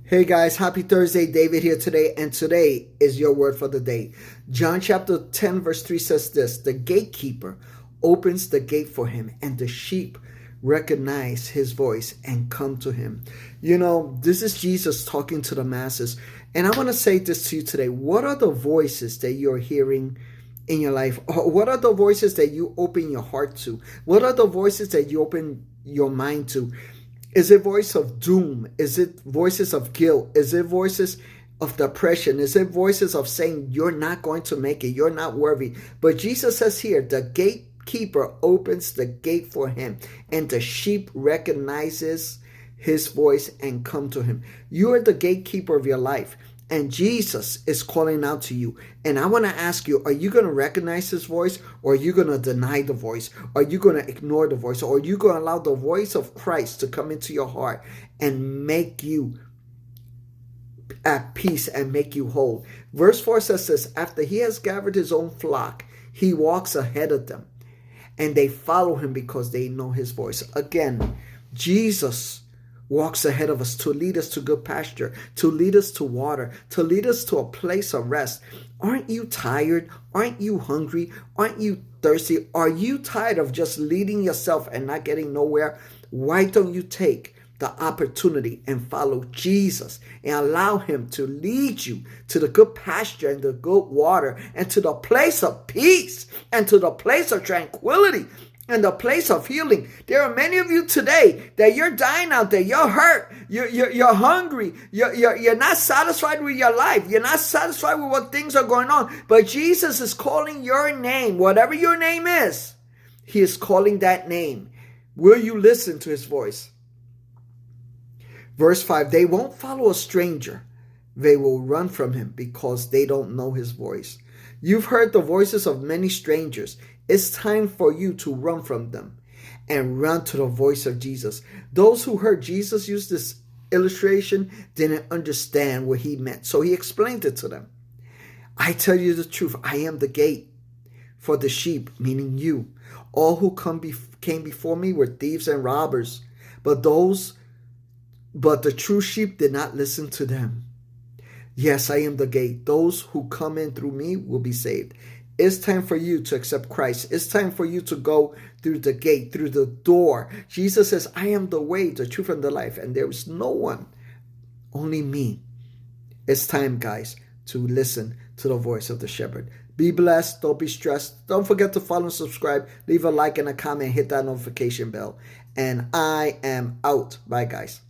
Hey guys, happy Thursday. David here today, and today is your word for the day. John chapter 10 verse 3 says this: the gatekeeper opens the gate for him, and the sheep recognize his voice and come to him. This is Jesus talking to the masses. And I want to say this to you today. What are the voices that you're hearing in your life? Or what are the voices that you open your heart to? What are the voices that you open your mind to? Is it voice of doom? Is it voices of guilt? Is it voices of depression? Is it voices of saying you're not going to make it, you're not worthy? But Jesus says here, the gatekeeper opens the gate for him, and the sheep recognizes his voice and come to him. You are the gatekeeper of your life, and Jesus is calling out to you. And I want to ask you, are you going to recognize his voice, or are you going to deny the voice? Are you going to ignore the voice? Or are you going to allow the voice of Christ to come into your heart and make you at peace and make you whole? Verse 4 says this: after he has gathered his own flock, he walks ahead of them, and they follow him because they know his voice. Again, Jesus walks ahead of us to lead us to good pasture, to lead us to water, to lead us to a place of rest. Aren't you tired? Aren't you hungry? Aren't you thirsty? Are you tired of just leading yourself and not getting nowhere? Why don't you take the opportunity and follow Jesus and allow him to lead you to the good pasture and the good water and to the place of peace and to the place of tranquility and the place of healing? There are many of you today that you're dying out there. You're hurt. You're hungry. You're not satisfied with your life. You're not satisfied with what things are going on. But Jesus is calling your name. Whatever your name is, he is calling that name. Will you listen to his voice? Verse 5, they won't follow a stranger. They will run from him because they don't know his voice. You've heard the voices of many strangers. It's time for you to run from them and run to the voice of Jesus. Those who heard Jesus use this illustration didn't understand what he meant, so he explained it to them. I tell you the truth, I am the gate for the sheep, meaning you. All who came before me were thieves and robbers, but the true sheep did not listen to them. Yes, I am the gate. Those who come in through me will be saved. It's time for you to accept Christ. It's time for you to go through the gate, through the door. Jesus says, I am the way, the truth, and the life, and there is no one, only me. It's time, guys, to listen to the voice of the shepherd. Be blessed. Don't be stressed. Don't forget to follow and subscribe. Leave a like and a comment. Hit that notification bell. And I am out. Bye, guys.